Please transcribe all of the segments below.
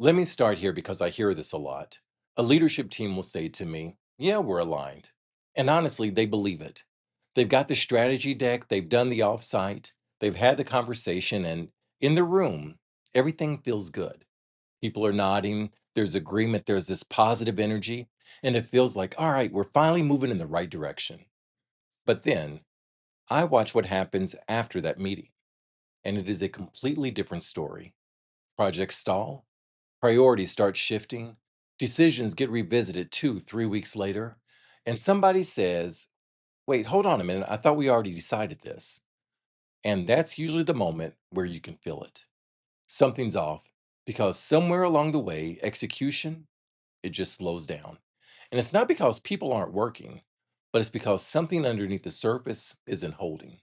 Let me start here because I hear this a lot. A leadership team will say to me, "Yeah, we're aligned." And honestly, they believe it. They've got the strategy deck, they've done the offsite, they've had the conversation, and in the room, everything feels good. People are nodding, there's agreement, there's this positive energy, and it feels like, all right, we're finally moving in the right direction. But then I watch what happens after that meeting, and it is a completely different story. Projects stall, priorities start shifting, decisions get revisited 2, 3 weeks later, and somebody says, "Wait, hold on a minute. I thought we already decided this." And that's usually the moment where you can feel it. Something's off because somewhere along the way, execution, it just slows down. And it's not because people aren't working, but it's because something underneath the surface isn't holding.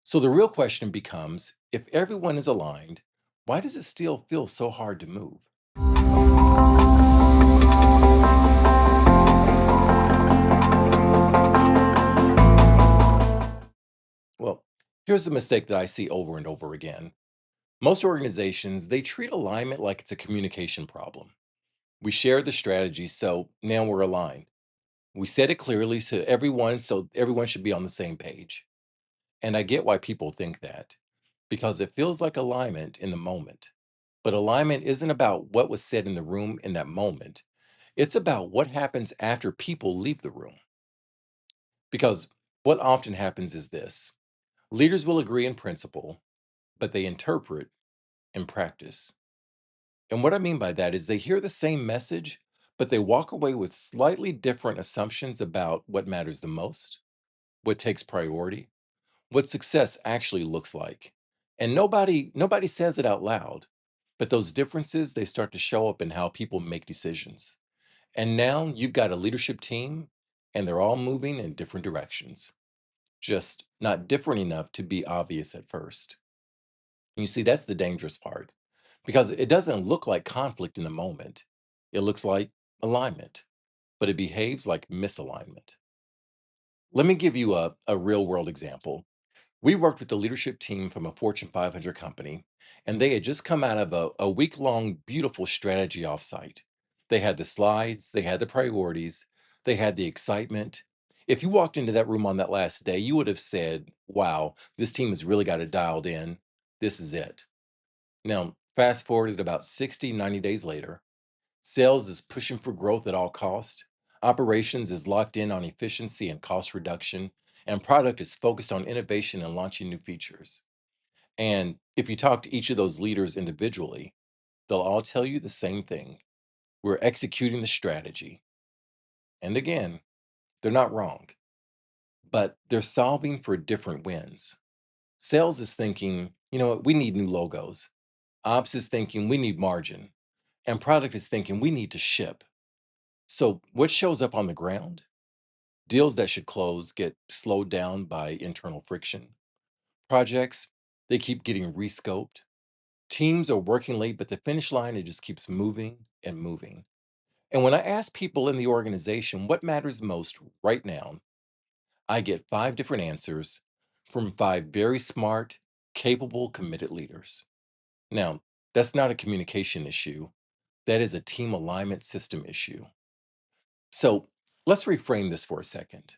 So the real question becomes, if everyone is aligned, why does it still feel so hard to move? Well, here's the mistake that I see over and over again. Most organizations, they treat alignment like it's a communication problem. We share the strategy, so now we're aligned. We said it clearly to everyone, so everyone should be on the same page. And I get why people think that, because it feels like alignment in the moment. But alignment isn't about what was said in the room in that moment. It's about what happens after people leave the room. Because what often happens is this: leaders will agree in principle, but they interpret in practice. And what I mean by that is they hear the same message, but they walk away with slightly different assumptions about what matters the most, what takes priority, what success actually looks like. And nobody says it out loud, but those differences they start to show up in how people make decisions. And now you've got a leadership team and they're all moving in different directions, just not different enough to be obvious at first. You see, that's the dangerous part because it doesn't look like conflict in the moment. It looks like alignment, but it behaves like misalignment. Let me give you a real world example. We worked with the leadership team from a Fortune 500 company, and they had just come out of a week long, beautiful strategy offsite. They had the slides, they had the priorities, they had the excitement. If you walked into that room on that last day, you would have said, "Wow, this team has really got it dialed in. This is it." Now, fast forward about 60, 90 days later, sales is pushing for growth at all costs. Operations is locked in on efficiency and cost reduction, and product is focused on innovation and launching new features. And if you talk to each of those leaders individually, they'll all tell you the same thing. We're executing the strategy. And again, they're not wrong, but they're solving for different wins. Sales is thinking, you know what, we need new logos. Ops is thinking we need margin. And product is thinking we need to ship. So what shows up on the ground? Deals that should close get slowed down by internal friction. Projects, they keep getting rescoped. Teams are working late, but the finish line, it just keeps moving and moving. And when I ask people in the organization what matters most right now, I get 5 different answers from 5 very smart, capable, committed leaders. Now, that's not a communication issue. That is a team alignment system issue. So let's reframe this for a second.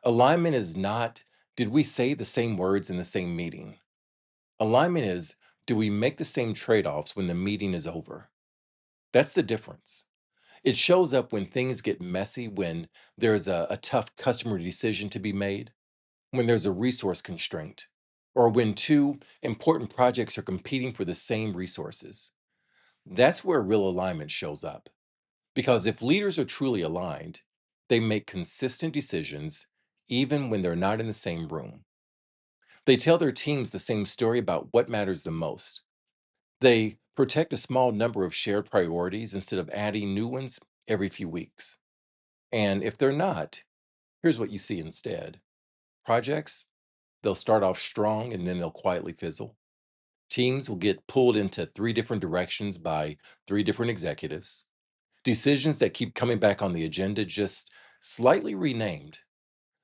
Alignment is not, did we say the same words in the same meeting? Alignment is, do we make the same trade offs when the meeting is over? That's the difference. It shows up when things get messy, when there's a tough customer decision to be made, when there's a resource constraint, or when two important projects are competing for the same resources. That's where real alignment shows up. Because if leaders are truly aligned, they make consistent decisions even when they're not in the same room. They tell their teams the same story about what matters the most. They protect a small number of shared priorities instead of adding new ones every few weeks. And if they're not, here's what you see instead: projects, they'll start off strong and then they'll quietly fizzle. Teams will get pulled into 3 different directions by 3 different executives. Decisions that keep coming back on the agenda, just slightly renamed.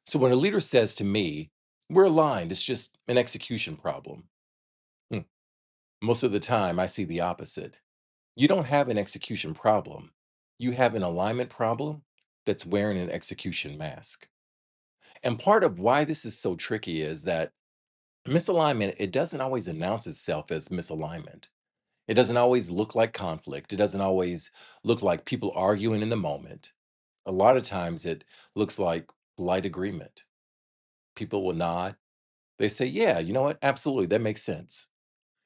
So when a leader says to me, "We're aligned, it's just an execution problem," hmm, most of the time I see the opposite. You don't have an execution problem. You have an alignment problem that's wearing an execution mask. And part of why this is so tricky is that misalignment, it doesn't always announce itself as misalignment. It doesn't always look like conflict. It doesn't always look like people arguing in the moment. A lot of times it looks like polite agreement. People will nod. They say, yeah, you know what? Absolutely. That makes sense.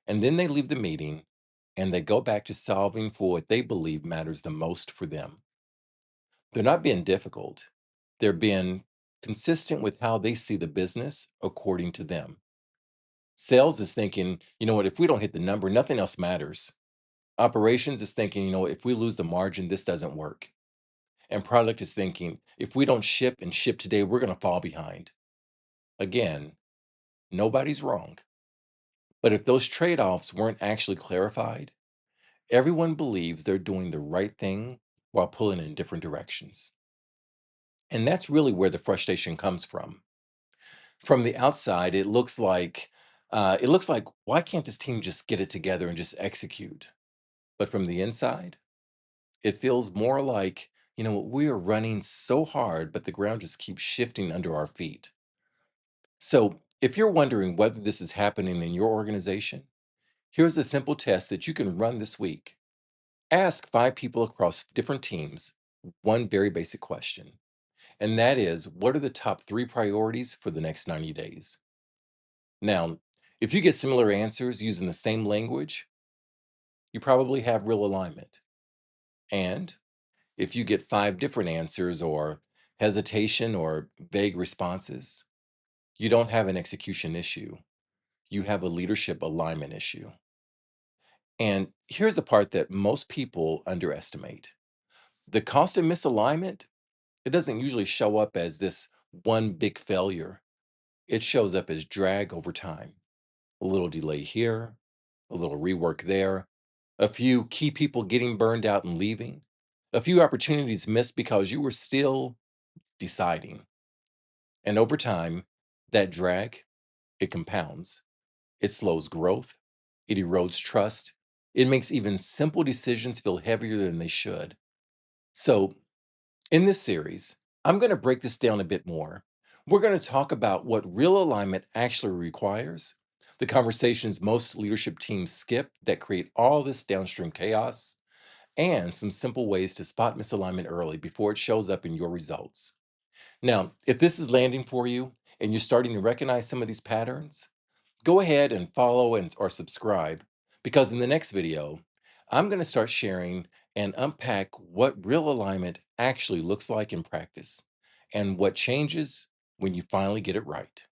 And then they leave the meeting and they go back to solving for what they believe matters the most for them. They're not being difficult. They're being consistent with how they see the business according to them. Sales is thinking, you know what, if we don't hit the number, nothing else matters. Operations is thinking, you know, if we lose the margin, this doesn't work. And product is thinking, if we don't ship and ship today, we're going to fall behind. Again, nobody's wrong. But if those trade offs weren't actually clarified, everyone believes they're doing the right thing while pulling in different directions. And that's really where the frustration comes from. From the outside, it looks like why can't this team just get it together and just execute? But from the inside, it feels more like, you know, we are running so hard, but the ground just keeps shifting under our feet. So, if you're wondering whether this is happening in your organization, here's a simple test that you can run this week. Ask 5 people across different teams one very basic question, and that is, what are the top 3 priorities for the next 90 days? Now, if you get similar answers using the same language, you probably have real alignment. And if you get 5 different answers or hesitation or vague responses, you don't have an execution issue. You have a leadership alignment issue. And here's the part that most people underestimate. The cost of misalignment, it doesn't usually show up as this one big failure. It shows up as drag over time. A little delay here, a little rework there, a few key people getting burned out and leaving, a few opportunities missed because you were still deciding. And over time, that drag, it compounds. It slows growth, it erodes trust, it makes even simple decisions feel heavier than they should. So, in this series, I'm going to break this down a bit more. We're going to talk about what real alignment actually requires, the conversations most leadership teams skip that create all this downstream chaos, and some simple ways to spot misalignment early before it shows up in your results. Now, if this is landing for you and you're starting to recognize some of these patterns, go ahead and follow and or subscribe because in the next video, I'm going to start sharing and unpack what real alignment actually looks like in practice and what changes when you finally get it right.